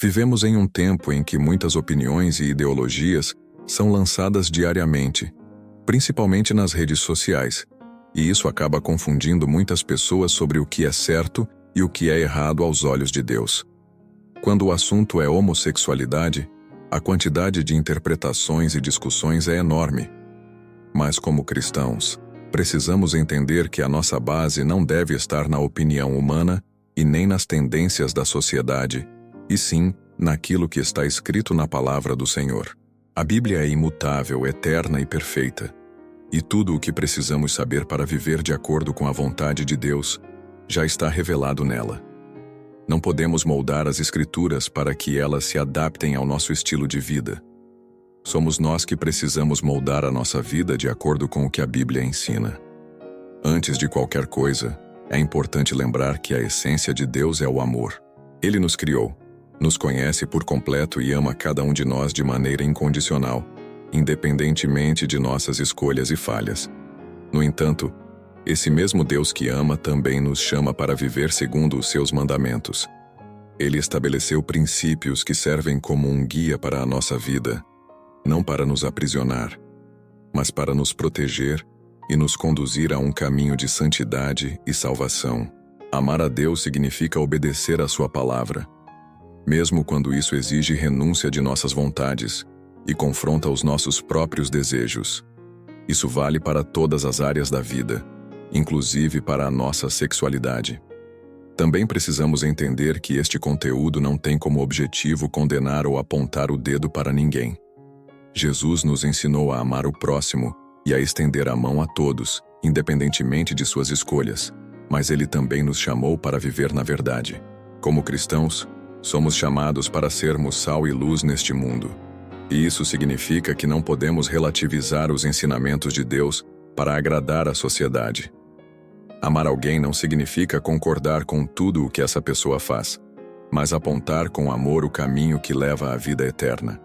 Vivemos em um tempo em que muitas opiniões e ideologias são lançadas diariamente, principalmente nas redes sociais, e isso acaba confundindo muitas pessoas sobre o que é certo e o que é errado aos olhos de Deus. Quando o assunto é homossexualidade, a quantidade de interpretações e discussões é enorme. Mas como cristãos, precisamos entender que a nossa base não deve estar na opinião humana e nem nas tendências da sociedade, e sim naquilo que está escrito na palavra do Senhor. A Bíblia é imutável, eterna e perfeita, e tudo o que precisamos saber para viver de acordo com a vontade de Deus já está revelado nela. Não podemos moldar as Escrituras para que elas se adaptem ao nosso estilo de vida. Somos nós que precisamos moldar a nossa vida de acordo com o que a Bíblia ensina. Antes de qualquer coisa, é importante lembrar que a essência de Deus é o amor. Ele nos criou, nos conhece por completo e ama cada um de nós de maneira incondicional, independentemente de nossas escolhas e falhas. No entanto, esse mesmo Deus que ama também nos chama para viver segundo os seus mandamentos. Ele estabeleceu princípios que servem como um guia para a nossa vida, não para nos aprisionar, mas para nos proteger e nos conduzir a um caminho de santidade e salvação. Amar a Deus significa obedecer à sua palavra, mesmo quando isso exige renúncia de nossas vontades e confronta os nossos próprios desejos. Isso vale para todas as áreas da vida, inclusive para a nossa sexualidade. Também precisamos entender que este conteúdo não tem como objetivo condenar ou apontar o dedo para ninguém. Jesus nos ensinou a amar o próximo e a estender a mão a todos, independentemente de suas escolhas, mas ele também nos chamou para viver na verdade. Como cristãos, somos chamados para sermos sal e luz neste mundo. E isso significa que não podemos relativizar os ensinamentos de Deus para agradar a sociedade. Amar alguém não significa concordar com tudo o que essa pessoa faz, mas apontar com amor o caminho que leva à vida eterna.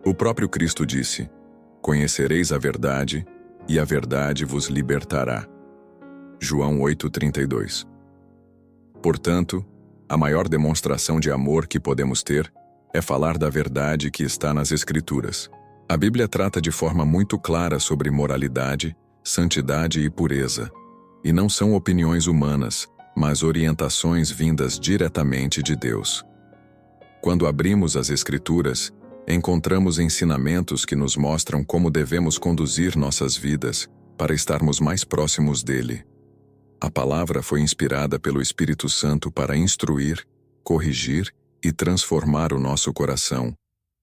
O próprio Cristo disse: "Conhecereis a verdade, e a verdade vos libertará." João 8:32. Portanto, a maior demonstração de amor que podemos ter é falar da verdade que está nas Escrituras. A Bíblia trata de forma muito clara sobre moralidade, santidade e pureza, e não são opiniões humanas, mas orientações vindas diretamente de Deus. Quando abrimos as Escrituras, encontramos ensinamentos que nos mostram como devemos conduzir nossas vidas para estarmos mais próximos dele. A palavra foi inspirada pelo Espírito Santo para instruir, corrigir e transformar o nosso coração,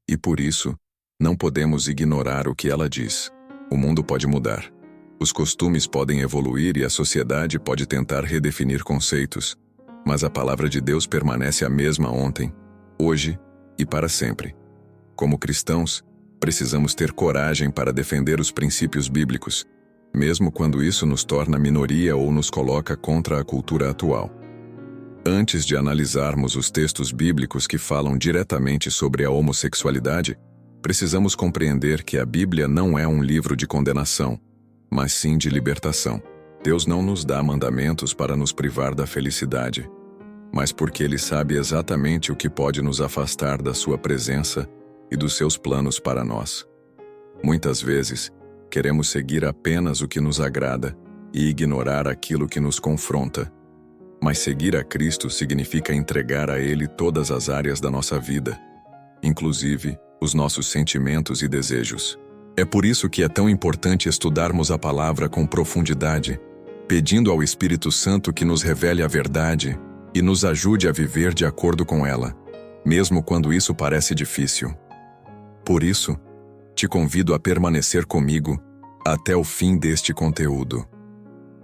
e por isso, não podemos ignorar o que ela diz. O mundo pode mudar. Os costumes podem evoluir e a sociedade pode tentar redefinir conceitos, mas a palavra de Deus permanece a mesma ontem, hoje e para sempre. Como cristãos, precisamos ter coragem para defender os princípios bíblicos, mesmo quando isso nos torna minoria ou nos coloca contra a cultura atual. Antes de analisarmos os textos bíblicos que falam diretamente sobre a homossexualidade, precisamos compreender que a Bíblia não é um livro de condenação, mas sim de libertação. Deus não nos dá mandamentos para nos privar da felicidade, mas porque Ele sabe exatamente o que pode nos afastar da sua presença e dos seus planos para nós. Muitas vezes, queremos seguir apenas o que nos agrada e ignorar aquilo que nos confronta. Mas seguir a Cristo significa entregar a Ele todas as áreas da nossa vida, inclusive os nossos sentimentos e desejos. É por isso que é tão importante estudarmos a palavra com profundidade, pedindo ao Espírito Santo que nos revele a verdade e nos ajude a viver de acordo com ela, mesmo quando isso parece difícil. Por isso, te convido a permanecer comigo até o fim deste conteúdo.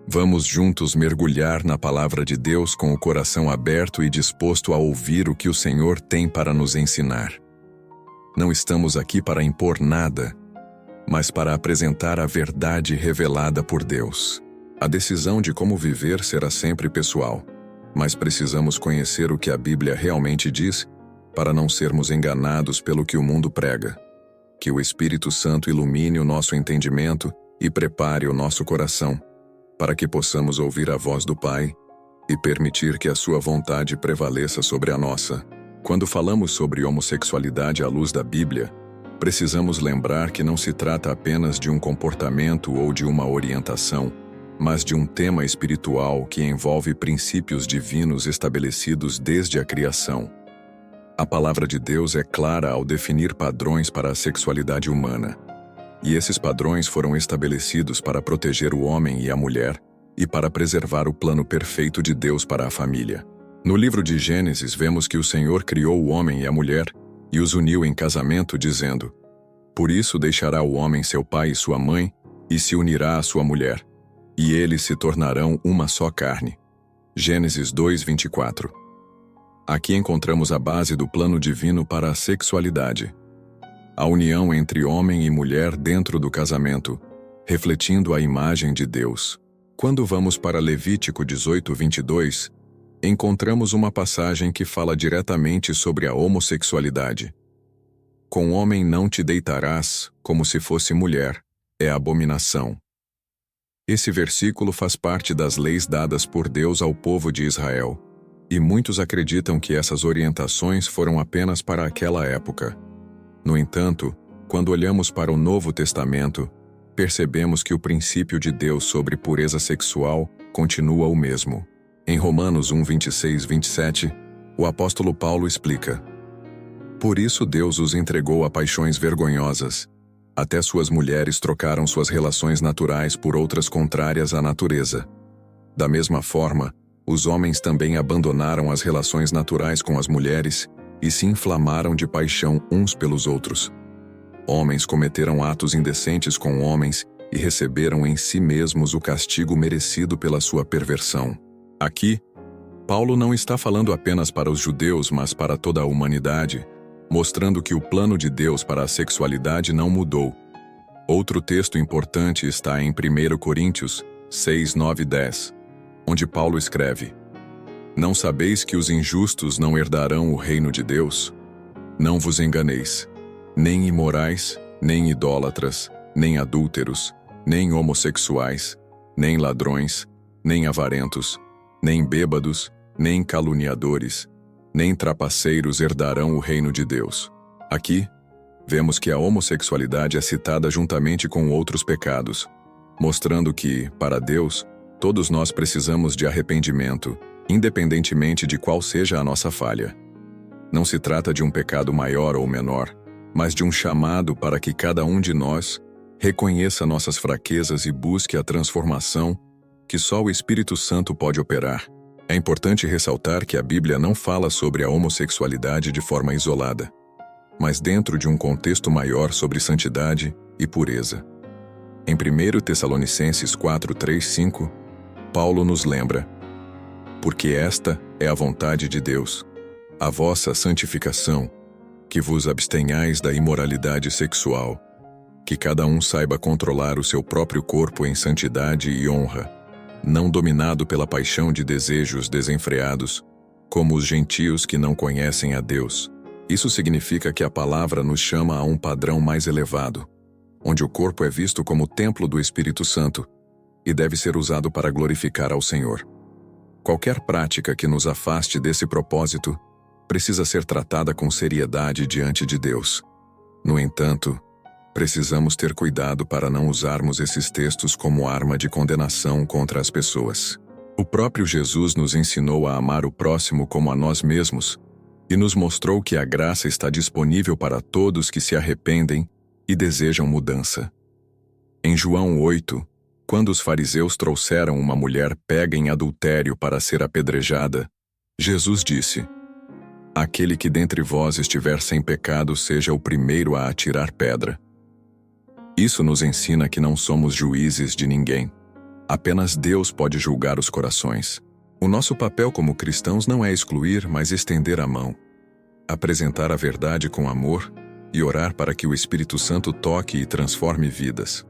Vamos juntos mergulhar na palavra de Deus com o coração aberto e disposto a ouvir o que o Senhor tem para nos ensinar. Não estamos aqui para impor nada, mas para apresentar a verdade revelada por Deus. A decisão de como viver será sempre pessoal, mas precisamos conhecer o que a Bíblia realmente diz para não sermos enganados pelo que o mundo prega. Que o Espírito Santo ilumine o nosso entendimento e prepare o nosso coração, para que possamos ouvir a voz do Pai e permitir que a sua vontade prevaleça sobre a nossa. Quando falamos sobre homossexualidade à luz da Bíblia, precisamos lembrar que não se trata apenas de um comportamento ou de uma orientação, mas de um tema espiritual que envolve princípios divinos estabelecidos desde a criação. A palavra de Deus é clara ao definir padrões para a sexualidade humana. E esses padrões foram estabelecidos para proteger o homem e a mulher e para preservar o plano perfeito de Deus para a família. No livro de Gênesis vemos que o Senhor criou o homem e a mulher e os uniu em casamento, dizendo: "Por isso deixará o homem seu pai e sua mãe e se unirá à sua mulher, e eles se tornarão uma só carne." Gênesis 2:24. Aqui encontramos a base do plano divino para a sexualidade. A união entre homem e mulher dentro do casamento, refletindo a imagem de Deus. Quando vamos para Levítico 18:22, encontramos uma passagem que fala diretamente sobre a homossexualidade. "Com homem não te deitarás, como se fosse mulher, é abominação." Esse versículo faz parte das leis dadas por Deus ao povo de Israel, e muitos acreditam que essas orientações foram apenas para aquela época. No entanto, quando olhamos para o Novo Testamento, percebemos que o princípio de Deus sobre pureza sexual continua o mesmo. Em Romanos 1:26-27, o apóstolo Paulo explica: "Por isso Deus os entregou a paixões vergonhosas. Até suas mulheres trocaram suas relações naturais por outras contrárias à natureza. Da mesma forma, os homens também abandonaram as relações naturais com as mulheres e se inflamaram de paixão uns pelos outros. Homens cometeram atos indecentes com homens e receberam em si mesmos o castigo merecido pela sua perversão." Aqui, Paulo não está falando apenas para os judeus, mas para toda a humanidade, mostrando que o plano de Deus para a sexualidade não mudou. Outro texto importante está em 1 Coríntios 6, 9 e 10, onde Paulo escreve: "Não sabeis que os injustos não herdarão o reino de Deus? Não vos enganeis. Nem imorais, nem idólatras, nem adúlteros, nem homossexuais, nem ladrões, nem avarentos, nem bêbados, nem caluniadores, nem trapaceiros herdarão o reino de Deus." Aqui, vemos que a homossexualidade é citada juntamente com outros pecados, mostrando que, para Deus, todos nós precisamos de arrependimento, independentemente de qual seja a nossa falha. Não se trata de um pecado maior ou menor, mas de um chamado para que cada um de nós reconheça nossas fraquezas e busque a transformação que só o Espírito Santo pode operar. É importante ressaltar que a Bíblia não fala sobre a homossexualidade de forma isolada, mas dentro de um contexto maior sobre santidade e pureza. Em 1 Tessalonicenses 4, 3, 5, Paulo nos lembra: "Porque esta é a vontade de Deus, a vossa santificação, que vos abstenhais da imoralidade sexual, que cada um saiba controlar o seu próprio corpo em santidade e honra, não dominado pela paixão de desejos desenfreados, como os gentios que não conhecem a Deus." Isso significa que a palavra nos chama a um padrão mais elevado, onde o corpo é visto como templo do Espírito Santo e deve ser usado para glorificar ao Senhor. Qualquer prática que nos afaste desse propósito precisa ser tratada com seriedade diante de Deus. No entanto, precisamos ter cuidado para não usarmos esses textos como arma de condenação contra as pessoas. O próprio Jesus nos ensinou a amar o próximo como a nós mesmos e nos mostrou que a graça está disponível para todos que se arrependem e desejam mudança. Em João 8, quando os fariseus trouxeram uma mulher pega em adultério para ser apedrejada, Jesus disse: "Aquele que dentre vós estiver sem pecado seja o primeiro a atirar pedra." Isso nos ensina que não somos juízes de ninguém. Apenas Deus pode julgar os corações. O nosso papel como cristãos não é excluir, mas estender a mão, apresentar a verdade com amor e orar para que o Espírito Santo toque e transforme vidas.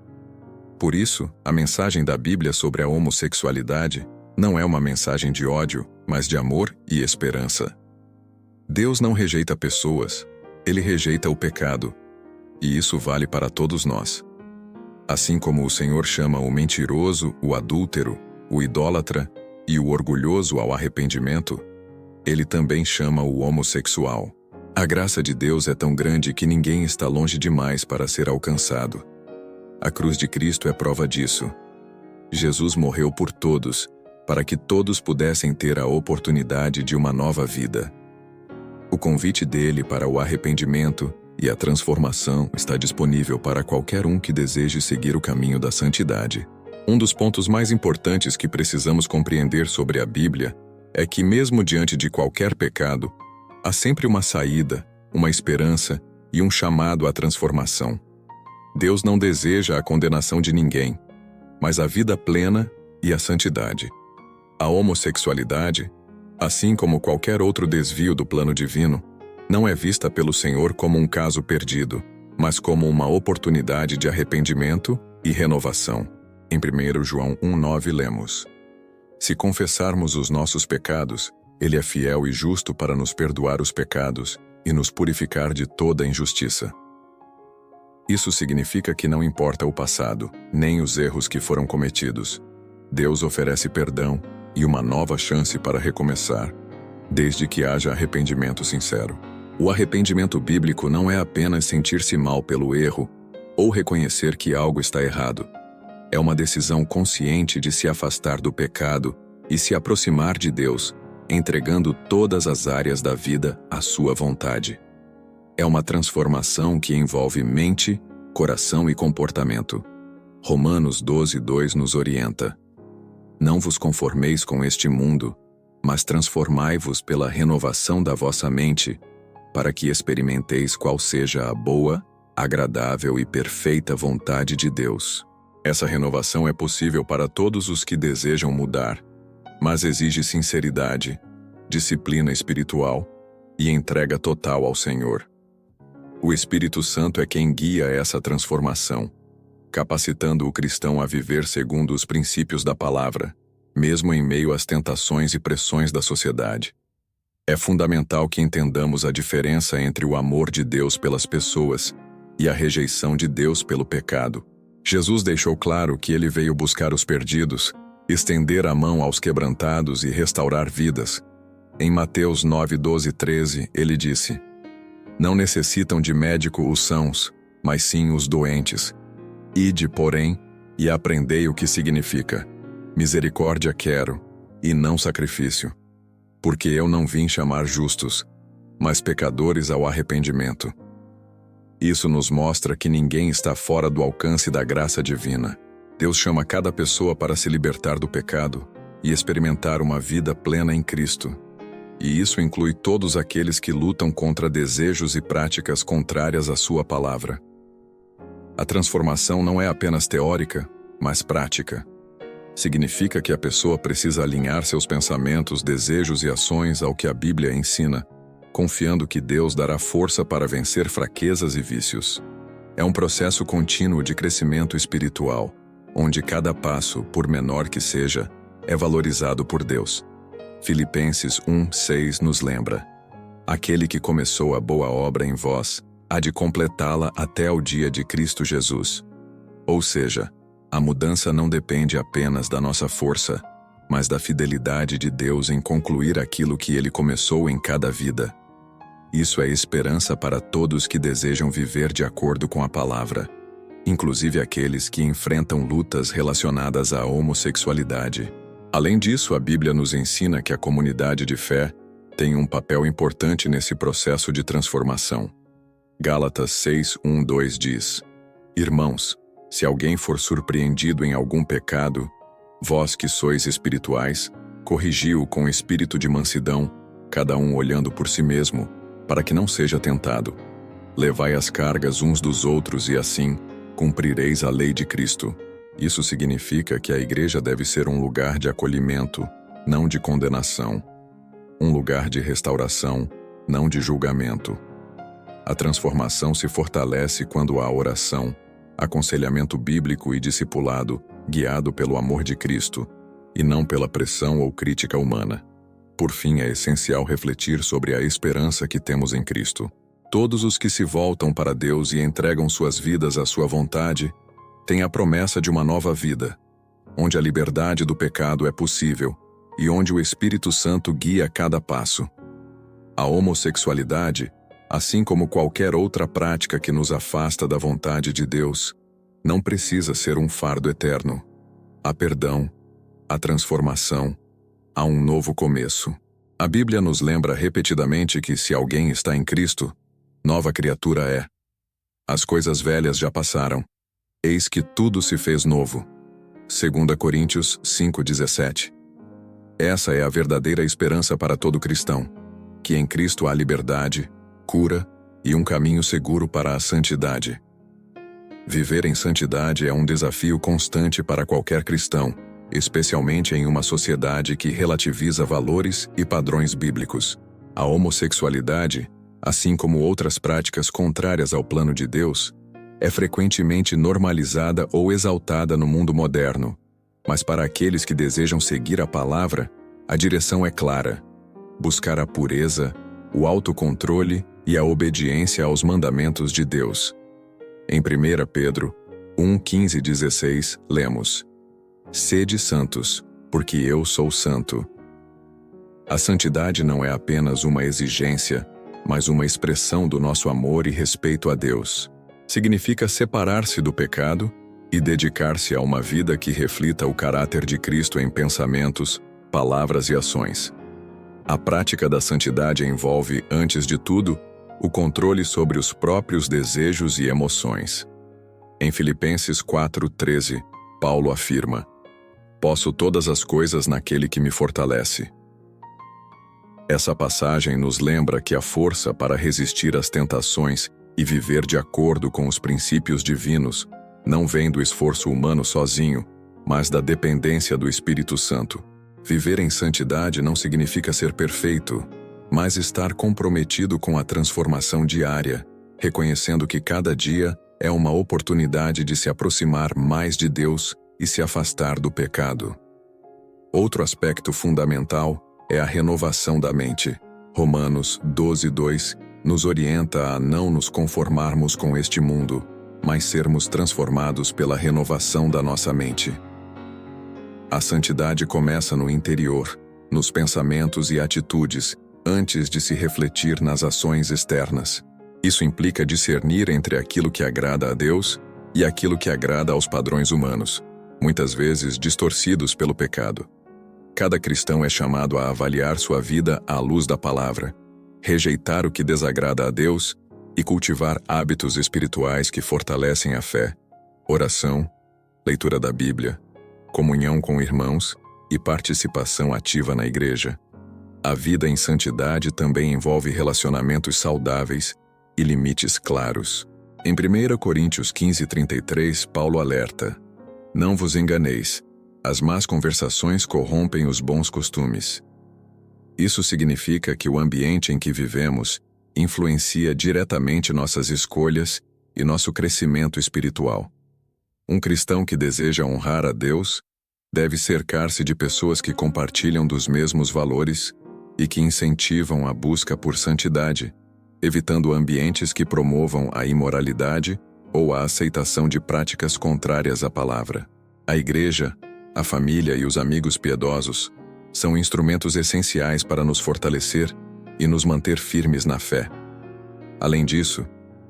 Por isso, a mensagem da Bíblia sobre a homossexualidade não é uma mensagem de ódio, mas de amor e esperança. Deus não rejeita pessoas, Ele rejeita o pecado, e isso vale para todos nós. Assim como o Senhor chama o mentiroso, o adúltero, o idólatra e o orgulhoso ao arrependimento, Ele também chama o homossexual. A graça de Deus é tão grande que ninguém está longe demais para ser alcançado. A cruz de Cristo é prova disso. Jesus morreu por todos, para que todos pudessem ter a oportunidade de uma nova vida. O convite dele para o arrependimento e a transformação está disponível para qualquer um que deseje seguir o caminho da santidade. Um dos pontos mais importantes que precisamos compreender sobre a Bíblia é que, mesmo diante de qualquer pecado, há sempre uma saída, uma esperança e um chamado à transformação. Deus não deseja a condenação de ninguém, mas a vida plena e a santidade. A homossexualidade, assim como qualquer outro desvio do plano divino, não é vista pelo Senhor como um caso perdido, mas como uma oportunidade de arrependimento e renovação. Em 1 João 1,9 lemos: Se confessarmos os nossos pecados, Ele é fiel e justo para nos perdoar os pecados e nos purificar de toda injustiça. Isso significa que não importa o passado, nem os erros que foram cometidos. Deus oferece perdão e uma nova chance para recomeçar, desde que haja arrependimento sincero. O arrependimento bíblico não é apenas sentir-se mal pelo erro ou reconhecer que algo está errado. É uma decisão consciente de se afastar do pecado e se aproximar de Deus, entregando todas as áreas da vida à sua vontade. É uma transformação que envolve mente, coração e comportamento. Romanos 12:2 nos orienta: Não vos conformeis com este mundo, mas transformai-vos pela renovação da vossa mente, para que experimenteis qual seja a boa, agradável e perfeita vontade de Deus. Essa renovação é possível para todos os que desejam mudar, mas exige sinceridade, disciplina espiritual e entrega total ao Senhor. O Espírito Santo é quem guia essa transformação, capacitando o cristão a viver segundo os princípios da palavra, mesmo em meio às tentações e pressões da sociedade. É fundamental que entendamos a diferença entre o amor de Deus pelas pessoas e a rejeição de Deus pelo pecado. Jesus deixou claro que ele veio buscar os perdidos, estender a mão aos quebrantados e restaurar vidas. Em Mateus 9:12-13, ele disse: Não necessitam de médico os sãos, mas sim os doentes. Ide, porém, e aprendei o que significa: misericórdia quero, e não sacrifício. Porque eu não vim chamar justos, mas pecadores ao arrependimento. Isso nos mostra que ninguém está fora do alcance da graça divina. Deus chama cada pessoa para se libertar do pecado e experimentar uma vida plena em Cristo. E isso inclui todos aqueles que lutam contra desejos e práticas contrárias à sua palavra. A transformação não é apenas teórica, mas prática. Significa que a pessoa precisa alinhar seus pensamentos, desejos e ações ao que a Bíblia ensina, confiando que Deus dará força para vencer fraquezas e vícios. É um processo contínuo de crescimento espiritual, onde cada passo, por menor que seja, é valorizado por Deus. Filipenses 1:6 nos lembra: Aquele que começou a boa obra em vós, há de completá-la até ao dia de Cristo Jesus. Ou seja, a mudança não depende apenas da nossa força, mas da fidelidade de Deus em concluir aquilo que Ele começou em cada vida. Isso é esperança para todos que desejam viver de acordo com a palavra, inclusive aqueles que enfrentam lutas relacionadas à homossexualidade. Além disso, a Bíblia nos ensina que a comunidade de fé tem um papel importante nesse processo de transformação. Gálatas 6:1-2 diz: Irmãos, se alguém for surpreendido em algum pecado, vós que sois espirituais, corrigi-o com espírito de mansidão, cada um olhando por si mesmo, para que não seja tentado. Levai as cargas uns dos outros e assim cumprireis a lei de Cristo. Isso significa que a igreja deve ser um lugar de acolhimento, não de condenação. Um lugar de restauração, não de julgamento. A transformação se fortalece quando há oração, aconselhamento bíblico e discipulado, guiado pelo amor de Cristo, e não pela pressão ou crítica humana. Por fim, é essencial refletir sobre a esperança que temos em Cristo. Todos os que se voltam para Deus e entregam suas vidas à sua vontade, têm a promessa de uma nova vida, onde a liberdade do pecado é possível e onde o Espírito Santo guia cada passo. A homossexualidade, assim como qualquer outra prática que nos afasta da vontade de Deus, não precisa ser um fardo eterno. Há perdão, há transformação, há um novo começo. A Bíblia nos lembra repetidamente que se alguém está em Cristo, nova criatura é. As coisas velhas já passaram. Eis que tudo se fez novo. 2 Coríntios 5:17. Essa é a verdadeira esperança para todo cristão, que em Cristo há liberdade, cura e um caminho seguro para a santidade. Viver em santidade é um desafio constante para qualquer cristão, especialmente em uma sociedade que relativiza valores e padrões bíblicos. A homossexualidade, assim como outras práticas contrárias ao plano de Deus, é frequentemente normalizada ou exaltada no mundo moderno. Mas para aqueles que desejam seguir a palavra, a direção é clara: buscar a pureza, o autocontrole e a obediência aos mandamentos de Deus. Em 1 Pedro 1:15-16, lemos: Sede santos, porque eu sou santo. A santidade não é apenas uma exigência, mas uma expressão do nosso amor e respeito a Deus. Significa separar-se do pecado e dedicar-se a uma vida que reflita o caráter de Cristo em pensamentos, palavras e ações. A prática da santidade envolve, antes de tudo, o controle sobre os próprios desejos e emoções. Em Filipenses 4:13, Paulo afirma: Posso todas as coisas naquele que me fortalece. Essa passagem nos lembra que a força para resistir às tentações e viver de acordo com os princípios divinos não vem do esforço humano sozinho, mas da dependência do Espírito Santo. Viver em santidade não significa ser perfeito, mas estar comprometido com a transformação diária, reconhecendo que cada dia é uma oportunidade de se aproximar mais de Deus e se afastar do pecado. Outro aspecto fundamental é a renovação da mente. Romanos 12:2 nos orienta a não nos conformarmos com este mundo, mas sermos transformados pela renovação da nossa mente. A santidade começa no interior, nos pensamentos e atitudes, antes de se refletir nas ações externas. Isso implica discernir entre aquilo que agrada a Deus e aquilo que agrada aos padrões humanos, muitas vezes distorcidos pelo pecado. Cada cristão é chamado a avaliar sua vida à luz da palavra, rejeitar o que desagrada a Deus e cultivar hábitos espirituais que fortalecem a fé, oração, leitura da Bíblia, comunhão com irmãos e participação ativa na igreja. A vida em santidade também envolve relacionamentos saudáveis e limites claros. Em 1 Coríntios 15:33, Paulo alerta: Não vos enganeis, as más conversações corrompem os bons costumes. Isso significa que o ambiente em que vivemos influencia diretamente nossas escolhas e nosso crescimento espiritual. Um cristão que deseja honrar a Deus deve cercar-se de pessoas que compartilham dos mesmos valores e que incentivam a busca por santidade, evitando ambientes que promovam a imoralidade ou a aceitação de práticas contrárias à palavra. A igreja, a família e os amigos piedosos são instrumentos essenciais para nos fortalecer e nos manter firmes na fé. Além disso,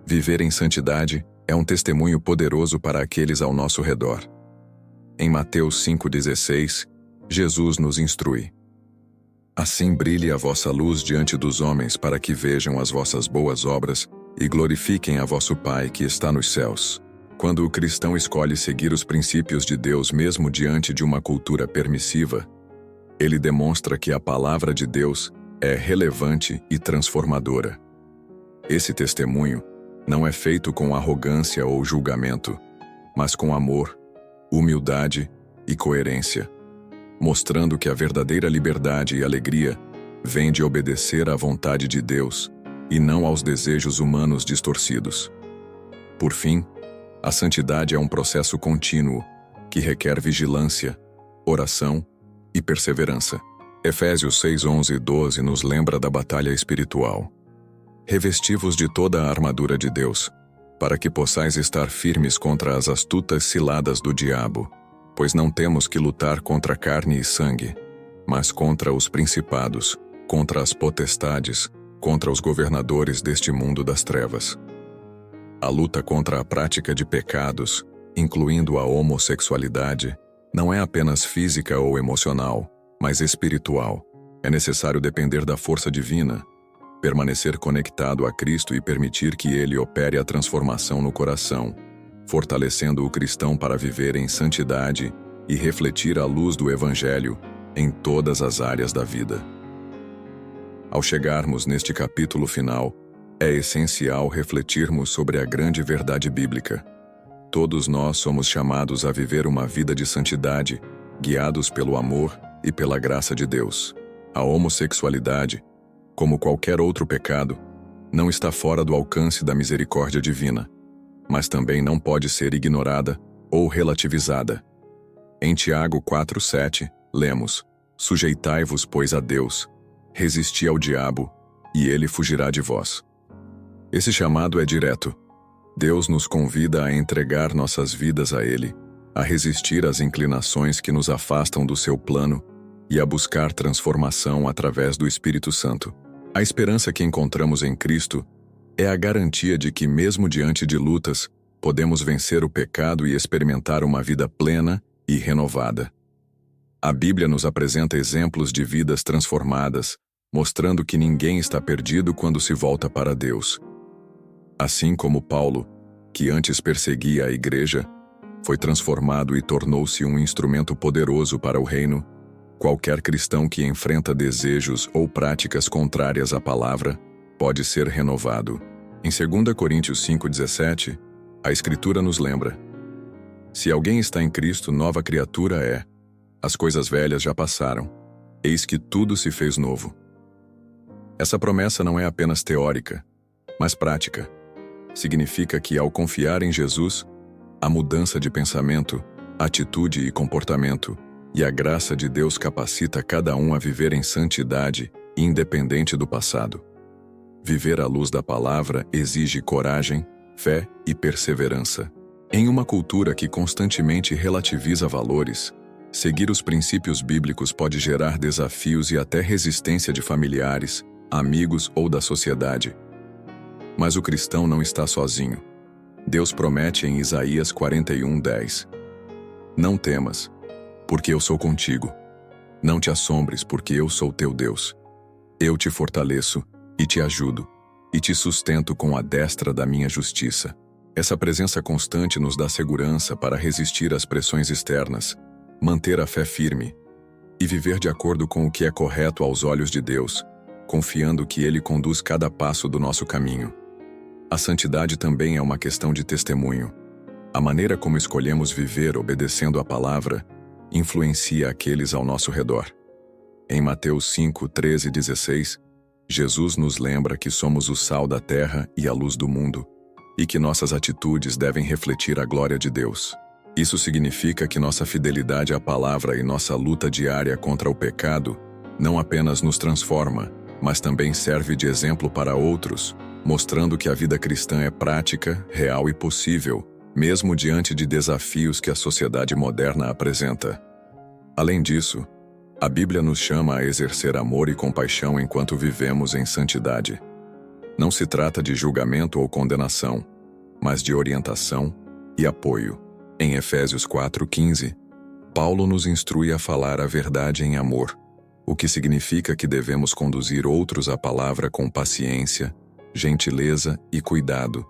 viver em santidade é um testemunho poderoso para aqueles ao nosso redor. Em Mateus 5:16, Jesus nos instrui: Assim brilhe a vossa luz diante dos homens para que vejam as vossas boas obras e glorifiquem a vosso Pai que está nos céus. Quando o cristão escolhe seguir os princípios de Deus mesmo diante de uma cultura permissiva, ele demonstra que a palavra de Deus é relevante e transformadora. Esse testemunho não é feito com arrogância ou julgamento, mas com amor, humildade e coerência, mostrando que a verdadeira liberdade e alegria vem de obedecer à vontade de Deus e não aos desejos humanos distorcidos. Por fim, a santidade é um processo contínuo que requer vigilância, oração e perseverança. Efésios 6:11-12 nos lembra da batalha espiritual. Revesti-vos de toda a armadura de Deus, para que possais estar firmes contra as astutas ciladas do diabo, pois não temos que lutar contra carne e sangue, mas contra os principados, contra as potestades, contra os governadores deste mundo das trevas. A luta contra a prática de pecados, incluindo a homossexualidade, não é apenas física ou emocional, mas espiritual. É necessário depender da força divina, permanecer conectado a Cristo e permitir que Ele opere a transformação no coração, fortalecendo o cristão para viver em santidade e refletir a luz do Evangelho em todas as áreas da vida. Ao chegarmos neste capítulo final, é essencial refletirmos sobre a grande verdade bíblica. Todos nós somos chamados a viver uma vida de santidade, guiados pelo amor e pela graça de Deus. A homossexualidade, como qualquer outro pecado, não está fora do alcance da misericórdia divina, mas também não pode ser ignorada ou relativizada. Em Tiago 4:7, lemos: Sujeitai-vos, pois, a Deus, resisti ao diabo, e ele fugirá de vós. Esse chamado é direto. Deus nos convida a entregar nossas vidas a Ele, a resistir às inclinações que nos afastam do seu plano e a buscar transformação através do Espírito Santo. A esperança que encontramos em Cristo é a garantia de que, mesmo diante de lutas, podemos vencer o pecado e experimentar uma vida plena e renovada. A Bíblia nos apresenta exemplos de vidas transformadas, mostrando que ninguém está perdido quando se volta para Deus. Assim como Paulo, que antes perseguia a igreja, foi transformado e tornou-se um instrumento poderoso para o reino, qualquer cristão que enfrenta desejos ou práticas contrárias à palavra pode ser renovado. Em 2 Coríntios 5:17, a Escritura nos lembra: Se alguém está em Cristo, nova criatura é. As coisas velhas já passaram. Eis que tudo se fez novo. Essa promessa não é apenas teórica, mas prática. Significa que, ao confiar em Jesus, a mudança de pensamento, atitude e comportamento, e a graça de Deus capacita cada um a viver em santidade, independente do passado. Viver à luz da palavra exige coragem, fé e perseverança. Em uma cultura que constantemente relativiza valores, seguir os princípios bíblicos pode gerar desafios e até resistência de familiares, amigos ou da sociedade. Mas o cristão não está sozinho. Deus promete em Isaías 41:10: Não temas, porque eu sou contigo. Não te assombres, porque eu sou teu Deus. Eu te fortaleço e te ajudo, e te sustento com a destra da minha justiça. Essa presença constante nos dá segurança para resistir às pressões externas, manter a fé firme e viver de acordo com o que é correto aos olhos de Deus, confiando que Ele conduz cada passo do nosso caminho. A santidade também é uma questão de testemunho. A maneira como escolhemos viver obedecendo a palavra influencia aqueles ao nosso redor. Em Mateus 5:13-16, Jesus nos lembra que somos o sal da terra e a luz do mundo, e que nossas atitudes devem refletir a glória de Deus. Isso significa que nossa fidelidade à palavra e nossa luta diária contra o pecado não apenas nos transforma, mas também serve de exemplo para outros, mostrando que a vida cristã é prática, real e possível, mesmo diante de desafios que a sociedade moderna apresenta. Além disso, a Bíblia nos chama a exercer amor e compaixão enquanto vivemos em santidade. Não se trata de julgamento ou condenação, mas de orientação e apoio. Em Efésios 4:15, Paulo nos instrui a falar a verdade em amor, o que significa que devemos conduzir outros à palavra com paciência, gentileza e cuidado,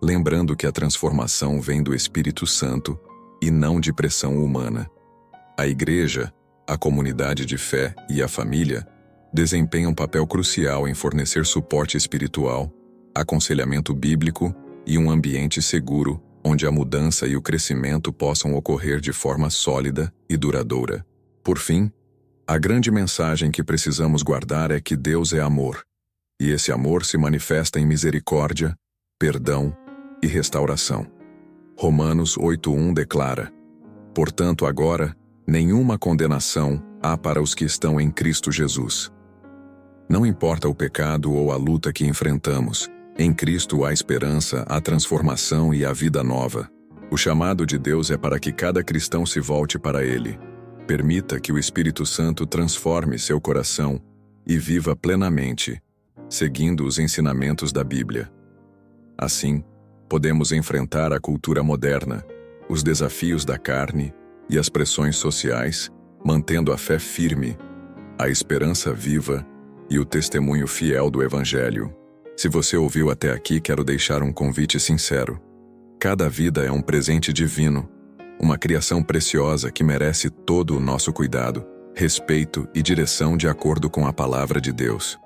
lembrando que a transformação vem do Espírito Santo e não de pressão humana. A igreja, a comunidade de fé e a família desempenham um papel crucial em fornecer suporte espiritual, aconselhamento bíblico e um ambiente seguro onde a mudança e o crescimento possam ocorrer de forma sólida e duradoura. Por fim, a grande mensagem que precisamos guardar é que Deus é amor, e esse amor se manifesta em misericórdia, perdão e restauração. Romanos 8:1 declara: Portanto, agora, nenhuma condenação há para os que estão em Cristo Jesus. Não importa o pecado ou a luta que enfrentamos, em Cristo há esperança, a transformação e a vida nova. O chamado de Deus é para que cada cristão se volte para Ele. Permita que o Espírito Santo transforme seu coração e viva plenamente, seguindo os ensinamentos da Bíblia. Assim, podemos enfrentar a cultura moderna, os desafios da carne e as pressões sociais, mantendo a fé firme, a esperança viva e o testemunho fiel do Evangelho. Se você ouviu até aqui, quero deixar um convite sincero. Cada vida é um presente divino, uma criação preciosa que merece todo o nosso cuidado, respeito e direção de acordo com a palavra de Deus.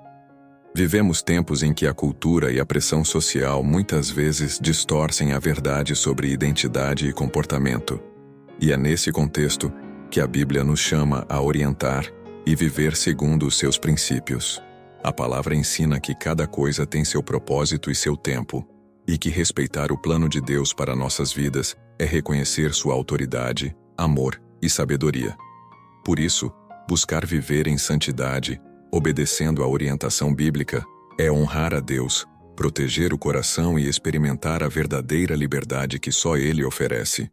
Vivemos tempos em que a cultura e a pressão social muitas vezes distorcem a verdade sobre identidade e comportamento. E é nesse contexto que a Bíblia nos chama a orientar e viver segundo os seus princípios. A palavra ensina que cada coisa tem seu propósito e seu tempo, e que respeitar o plano de Deus para nossas vidas é reconhecer sua autoridade, amor e sabedoria. Por isso, buscar viver em santidade, obedecendo à orientação bíblica, é honrar a Deus, proteger o coração e experimentar a verdadeira liberdade que só Ele oferece.